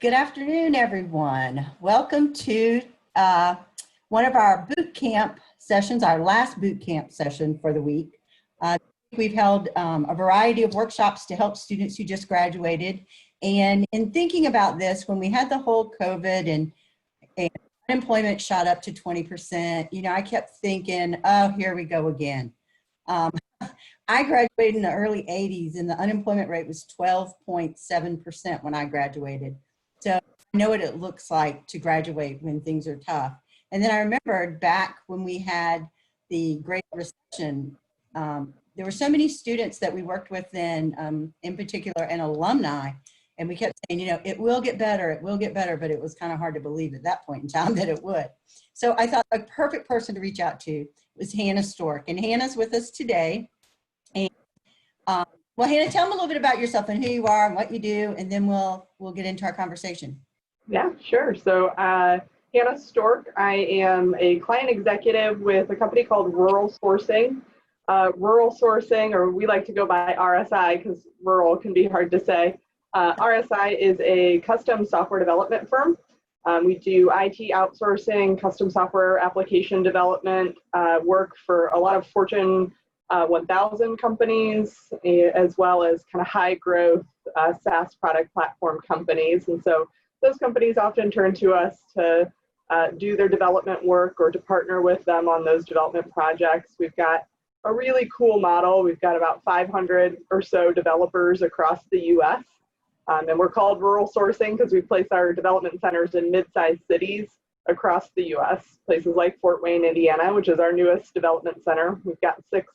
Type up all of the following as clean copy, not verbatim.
Good afternoon, everyone. Welcome to one of our boot camp sessions, our last boot camp session for the week. We've held a variety of workshops to help students who just graduated. And in thinking about this, when we had the whole COVID and unemployment shot up to 20%, you know, I kept thinking, oh, here we go again. I graduated in the early 80s and the unemployment rate was 12.7% when I graduated. So I know what it looks like to graduate when things are tough. And then I remembered back when we had the Great Recession, there were so many students that we worked with then, in particular, and alumni, and we kept saying, you know, it will get better, but it was kind of hard to believe at that point in time that it would. So I thought a perfect person to reach out to was Hannah Stork, and Hannah's with us today. And well, Hannah, tell them a little bit about yourself and who you are and what you do, and then we'll get into our conversation. Yeah, sure. So Hannah Stork, I am a client executive with a company called Rural Sourcing. Rural Sourcing, or we like to go by RSI because rural can be hard to say. RSI is a custom software development firm. We do IT outsourcing, custom software application development, work for a lot of Fortune 1000 companies, as well as kind of high growth SaaS product platform companies. And so those companies often turn to us to do their development work or to partner with them on those development projects. We've got a really cool model. We've got about 500 or so developers across the US. And we're called Rural Sourcing because we place our development centers in mid-sized cities across the US, places like Fort Wayne, Indiana, which is our newest development center. We've got 6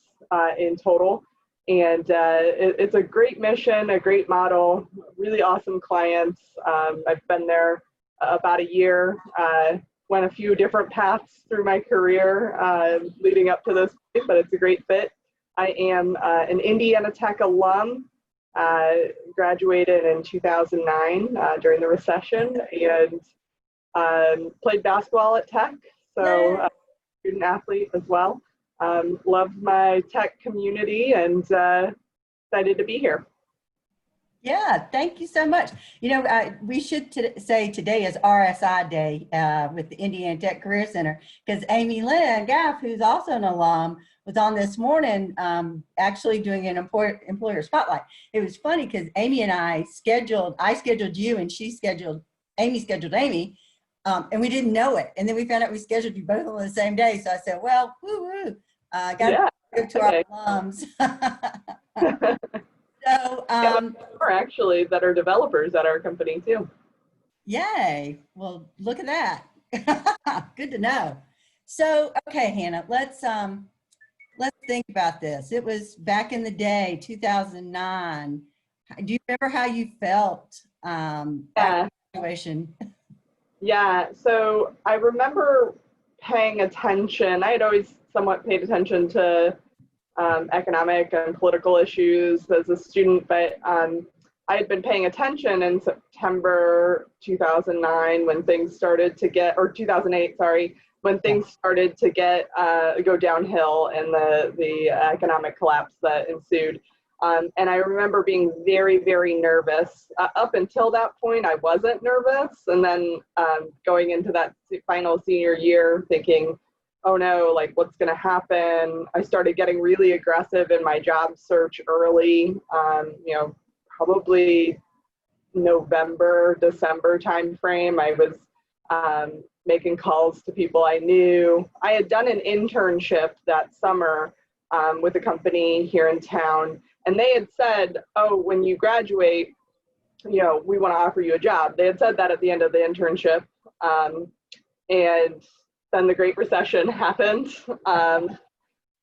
in total. And it's a great mission, a great model, really awesome clients. I've been there about a year, went a few different paths through my career leading up to this point, but it's a great fit. I am an Indiana Tech alum, graduated in 2009 during the recession, and played basketball at Tech, so student athlete as well. Love my tech community and excited to be here. Yeah, thank you so much. You know, we should say today is RSI Day with the Indiana Tech Career Center, because Amy Lynn Gaff, who's also an alum, was on this morning actually doing an employer spotlight. It was funny because Amy and I scheduled you and Amy scheduled Amy, and we didn't know it. And then we found out we scheduled you both on the same day. So I said, well, woo-woo, got to go to our alums. So, or actually that are developers at our company too. Yay. Well, look at that. Good to know. So, okay, Hannah, let's think about this. It was back in the day, 2009. Do you remember how you felt at graduation? Yeah, so I remember paying attention. I had always somewhat paid attention to economic and political issues as a student, but I had been paying attention in September 2009 when things started to get, or 2008, sorry, when things started to get go downhill and the economic collapse that ensued. And I remember being very, very nervous. Up until that point, I wasn't nervous. And then going into that final senior year thinking, oh no, like what's going to happen? I started getting really aggressive in my job search early, you know, probably November, December timeframe. I was making calls to people I knew. I had done an internship that summer with a company here in town, and they had said, oh, when you graduate, you know, we want to offer you a job. They had said that at the end of the internship. And then the Great Recession happened.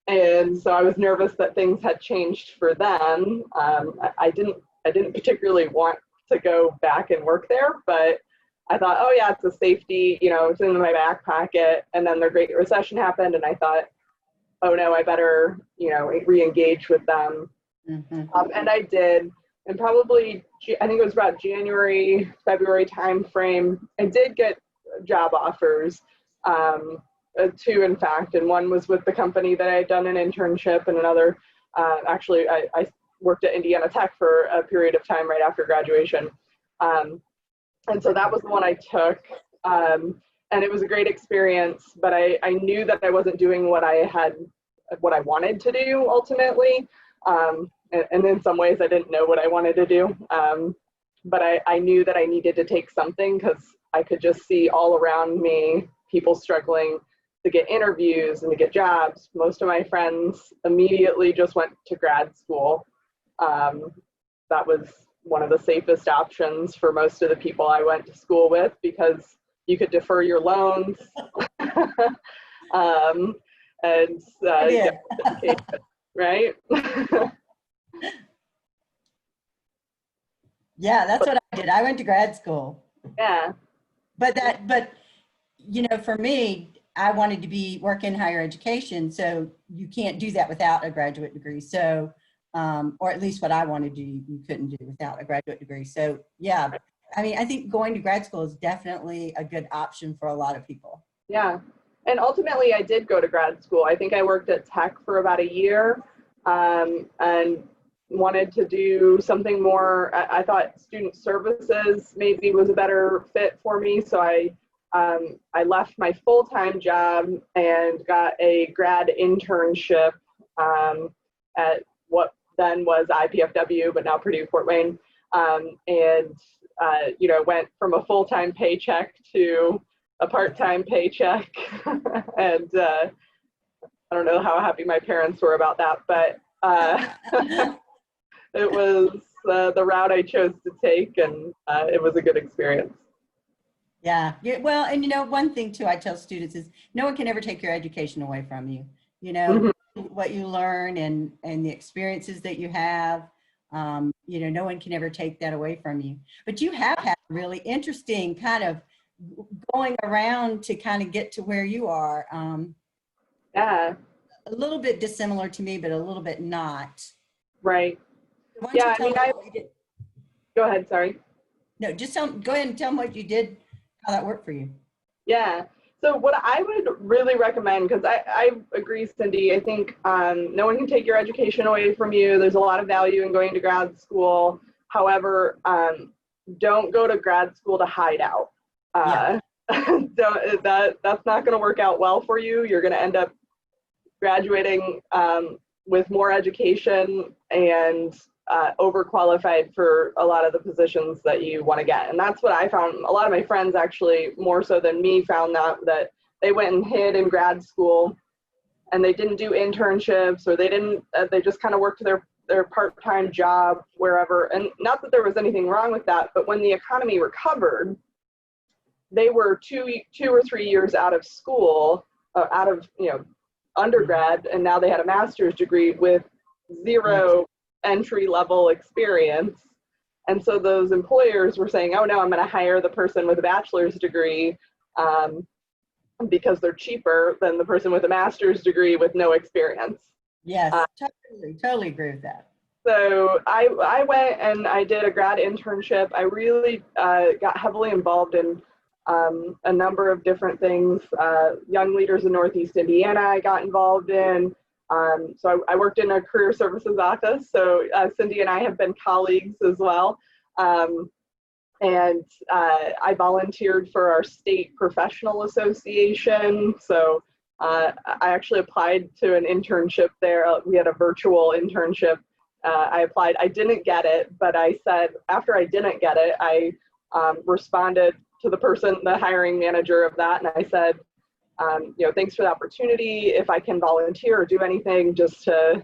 And so I was nervous that things had changed for them. I didn't particularly want to go back and work there, but I thought, oh yeah, it's a safety, you know, it's in my back pocket. And then the Great Recession happened and I thought, oh no, I better, you know, re-engage with them. Mm-hmm. And I did. And probably, I think it was about January, February timeframe, I did get job offers. 2 in fact, and one was with the company that I had done an internship, and another, actually I worked at Indiana Tech for a period of time right after graduation. And so that was the one I took. And it was a great experience, but I knew that I wasn't doing what I wanted to do ultimately. And in some ways I didn't know what I wanted to do. But I knew that I needed to take something because I could just see all around me people struggling to get interviews and to get jobs. Most of my friends immediately just went to grad school. That was one of the safest options for most of the people I went to school with because you could defer your loans and get education, right? Yeah, that's what I did. I went to grad school. Yeah. But you know, for me, I wanted to work in higher education, so you can't do that without a graduate degree. So, or at least what I wanted to do, you couldn't do without a graduate degree. So, yeah, I mean, I think going to grad school is definitely a good option for a lot of people. Yeah, and ultimately, I did go to grad school. I think I worked at Tech for about a year, and wanted to do something more. I thought student services maybe was a better fit for me, so I left my full-time job and got a grad internship at what then was IPFW, but now Purdue Fort Wayne, and you know, went from a full-time paycheck to a part-time paycheck, and I don't know how happy my parents were about that, but it was the route I chose to take, and it was a good experience. Yeah. Well, and you know, one thing too, I tell students is no one can ever take your education away from you. You know, what you learn and the experiences that you have, you know, no one can ever take that away from you. But you have had a really interesting kind of going around to kind of get to where you are. Yeah. A little bit dissimilar to me, but a little bit not. Right. Why don't Yeah, you I tell mean, me what you did? go ahead, sorry. No, just go ahead and tell them what you did, how that worked for you. Yeah. So what I would really recommend, because I agree, Cindy, I think no one can take your education away from you. There's a lot of value in going to grad school. However, don't go to grad school to hide out. That's not going to work out well for you. You're going to end up graduating with more education and overqualified for a lot of the positions that you want to get. And that's what I found. A lot of my friends actually, more so than me, found that they went and hid in grad school and they didn't do internships, or they just kind of worked their part-time job wherever. And not that there was anything wrong with that, but when the economy recovered, they were two or 3 years out of school, out of, you know, undergrad, and now they had a master's degree with zero entry-level experience. And so those employers were saying, oh no, I'm going to hire the person with a bachelor's degree because they're cheaper than the person with a master's degree with no experience. Yes, totally agree with that. So I went and I did a grad internship. I really got heavily involved in a number of different things. Young Leaders in Northeast Indiana I got involved in. So I worked in a career services office. So Cindy and I have been colleagues as well. And I volunteered for our state professional association. So I actually applied to an internship there. We had a virtual internship. I applied. I didn't get it, but I said, after I didn't get it, I responded to the hiring manager of that. And I said, you know, thanks for the opportunity. If I can volunteer or do anything just to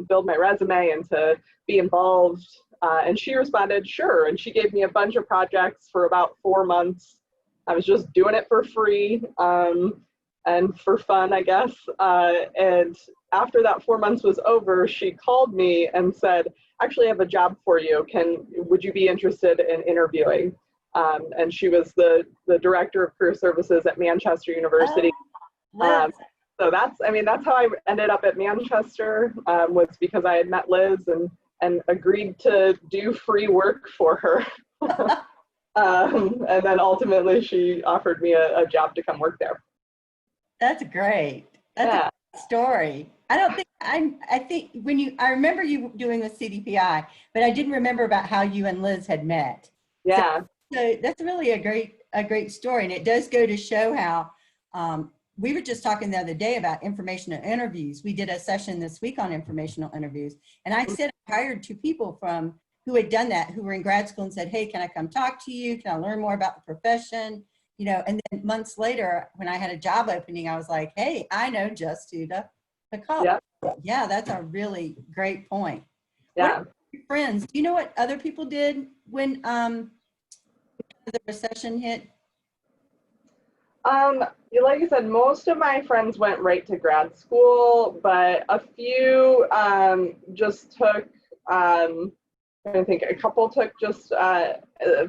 build my resume and to be involved. And she responded, sure. And she gave me a bunch of projects for about 4 months. I was just doing it for free and for fun, I guess. And after that 4 months was over, she called me and said, actually, I have a job for you. Would you be interested in interviewing? And she was the director of career services at Manchester University. So that's how I ended up at Manchester, was because I had met Liz and agreed to do free work for her. And then ultimately she offered me a job to come work there. That's great. That's a great story. I think I remember you doing the CDPI, but I didn't remember about how you and Liz had met. Yeah. So that's really a great story, and it does go to show how we were just talking the other day about informational interviews. We did a session this week on informational interviews, and I said I hired 2 people from who had done that, who were in grad school, and said, "Hey, can I come talk to you? Can I learn more about the profession?" You know, and then months later, when I had a job opening, I was like, "Hey, I know just who to call." Yeah. Yeah, that's a really great point. What Yeah. about your friends? Do you know what other people did when the recession hit? Like I said, most of my friends went right to grad school, but a few just took, I think a couple took just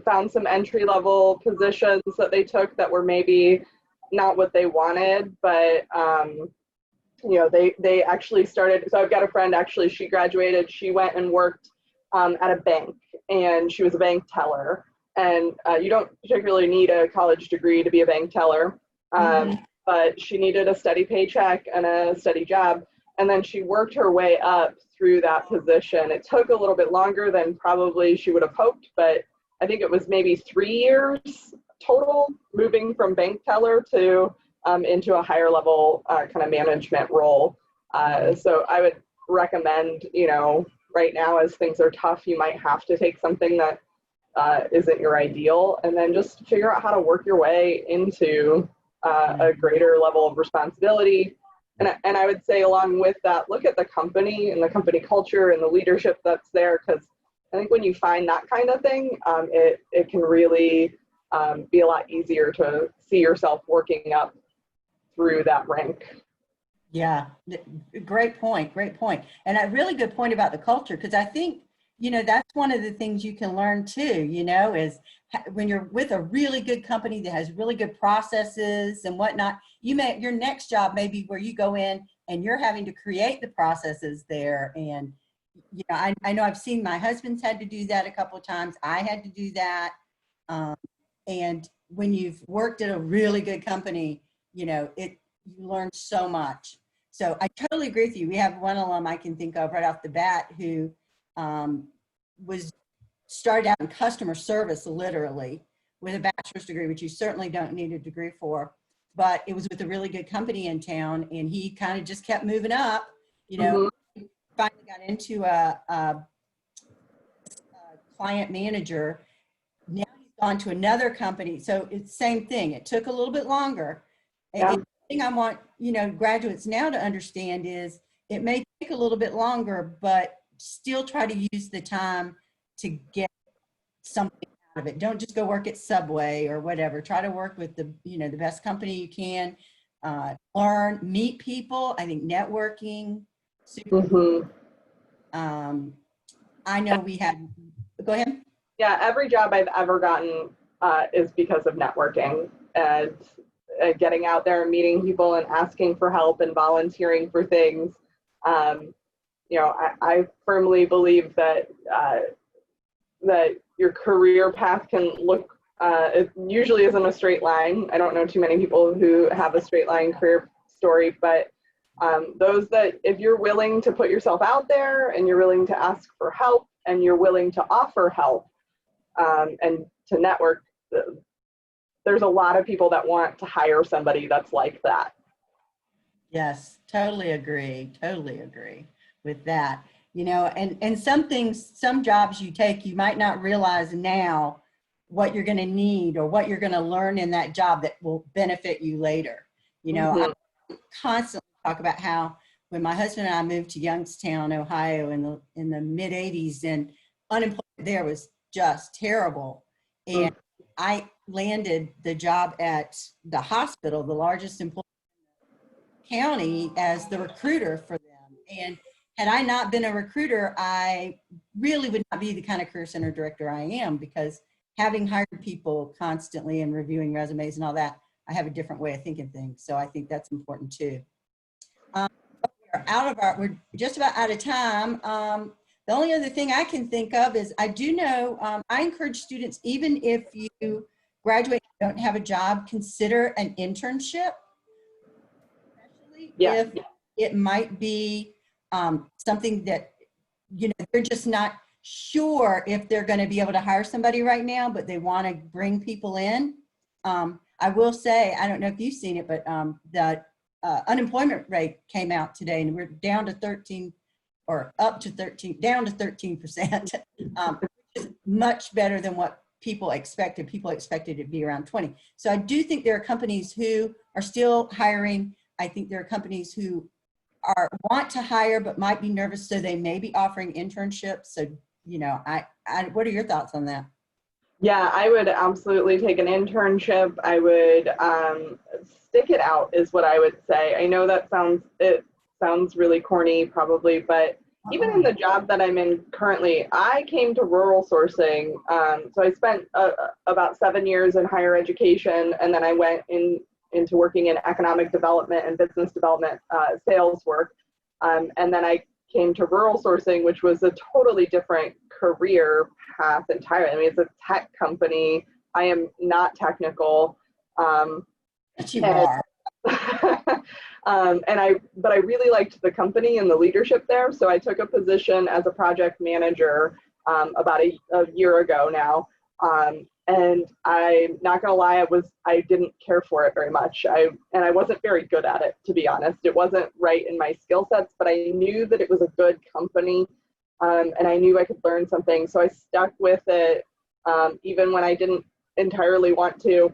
found some entry level positions that they took that were maybe not what they wanted, but you know, they actually started. So I've got a friend actually, she graduated, she went and worked at a bank, and she was a bank teller. And you don't particularly need a college degree to be a bank teller, but she needed a steady paycheck and a steady job. And then she worked her way up through that position. It took a little bit longer than probably she would have hoped, but I think it was maybe 3 years total, moving from bank teller to into a higher level kind of management role. So I would recommend, you know, right now as things are tough, you might have to take something that isn't your ideal, and then just figure out how to work your way into a greater level of responsibility. And I would say along with that, look at the company and the company culture and the leadership that's there, because I think when you find that kind of thing, it can really be a lot easier to see yourself working up through that rank. Yeah, great point, great point. And a really good point about the culture, because I think, you know, that's one of the things you can learn too, you know, is when you're with a really good company that has really good processes and whatnot, your next job may be where you go in and you're having to create the processes there. And, you know, I know I've seen my husband's had to do that a couple of times. I had to do that. And when you've worked at a really good company, you know, you learn so much. So I totally agree with you. We have one alum I can think of right off the bat who was started out in customer service, literally, with a bachelor's degree, which you certainly don't need a degree for. But it was with a really good company in town, and he kind of just kept moving up. You know, finally got into a client manager. Now he's gone to another company. So it's the same thing. It took a little bit longer. Yeah. And the thing I want, you know, graduates now to understand is it may take a little bit longer, but still try to use the time to get something out of it. Don't just go work at Subway or whatever. Try to work with the, you know, the best company you can. Learn, meet people. I think networking. I know we had, go ahead. Yeah, every job I've ever gotten is because of networking and getting out there and meeting people and asking for help and volunteering for things. You know, I firmly believe that that your career path can look, it usually isn't a straight line. I don't know too many people who have a straight line career story, but those that, if you're willing to put yourself out there and you're willing to ask for help and you're willing to offer help and to network, there's a lot of people that want to hire somebody that's like that. Yes, totally agree with that. You know, and some things, some jobs you take, you might not realize now what you're going to need or what you're going to learn in that job that will benefit you later. You know, I constantly talk about how when my husband and I moved to Youngstown, Ohio in the mid 80s, and unemployment there was just terrible. And I landed the job at the hospital, the largest employer in the county, as the recruiter for them. And had I not been a recruiter, I really would not be the kind of career center director I am, because having hired people constantly and reviewing resumes and all that, I have a different way of thinking things. So I think that's important too. We're just about out of time. The only other thing I can think of is I do know, I encourage students, even if you graduate and don't have a job, consider an internship, especially if it might be something that, you know, they're just not sure if they're going to be able to hire somebody right now, but they want to bring people in. I will say, I don't know if you've seen it, but the unemployment rate came out today, and we're down to 13, or up to 13, down to 13%, which is much better than what people expected. People expected it to be around 20. So I do think there are companies who are still hiring. I think there are companies who want to hire but might be nervous, so they may be offering internships. So, you know, what are your thoughts on that? Yeah, I would absolutely take an internship. I would stick it out is what I would say. I know that sounds really corny probably, but even in the job that I'm in currently, I came to rural sourcing. So I spent about 7 years in higher education, and then I went into working in economic development and business development sales work. And then I came to rural sourcing, which was a totally different career path entirely. I mean, it's a tech company. I am not technical. But you are. But I really liked the company and the leadership there. So I took a position as a project manager about a year ago now. And I'm not gonna lie, I didn't care for it very much. I wasn't very good at it, to be honest. It wasn't right in my skill sets, but I knew that it was a good company, and I knew I could learn something. So I stuck with it, even when I didn't entirely want to.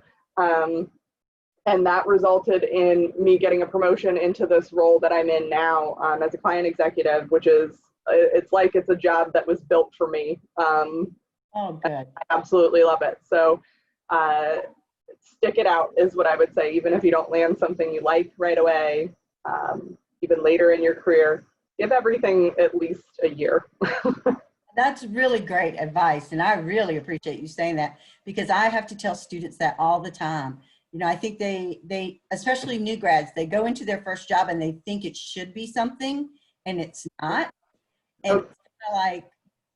And that resulted in me getting a promotion into this role that I'm in now as a client executive, which is, it's like it's a job that was built for me. Oh, good. I absolutely love it. So stick it out is what I would say, even if you don't land something you like right away, even later in your career, give everything at least a year. That's really great advice. And I really appreciate you saying that, because I have to tell students that all the time. You know, I think they, especially new grads, they go into their first job and they think it should be something, and it's not. And it's kind of like,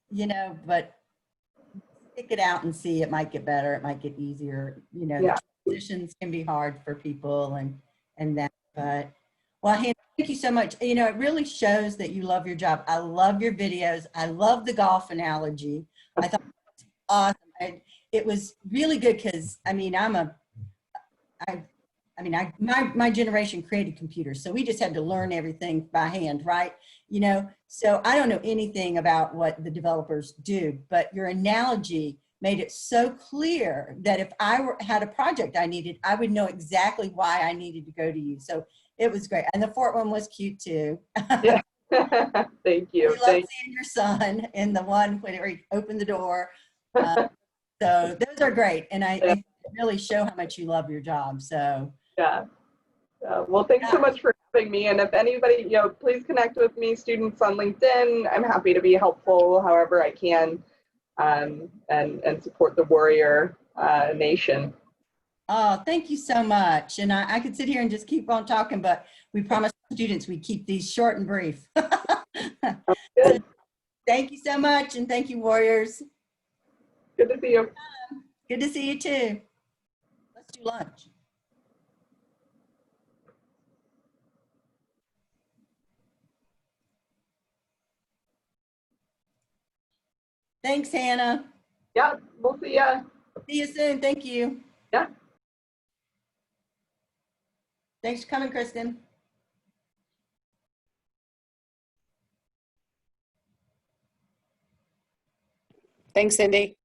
you know, but stick it out and see. It might get better. It might get easier. You know, Yeah. the transitions can be hard for people and that. But, well, Hannah, thank you so much. You know, it really shows that you love your job. I love your videos. I love the golf analogy. I thought it was awesome. It was really good because, I mean, my generation created computers, so we just had to learn everything by hand, right? You know, so I don't know anything about what the developers do, but your analogy made it so clear that if I had a project I needed, I would know exactly why I needed to go to you. So it was great. And the Fort one was cute too. Yeah. Thank you. We love seeing your son in the one where he opened the door. So those are great. And I really show how much you love your job. So Yeah. Well, thanks so much for having me. And if anybody, you know, please connect with me, students on LinkedIn. I'm happy to be helpful however I can, and support the Warrior Nation. oh, thank you so much. And I could sit here and just keep on talking, but we promised students we'd keep these short and brief. So, thank you so much. And thank you, Warriors. Good to see you. Good to see you too. Let's do lunch. Thanks, Hannah. Yeah, we'll see ya. See you soon. Thank you. Yeah. Thanks for coming, Kristen. Thanks, Cindy.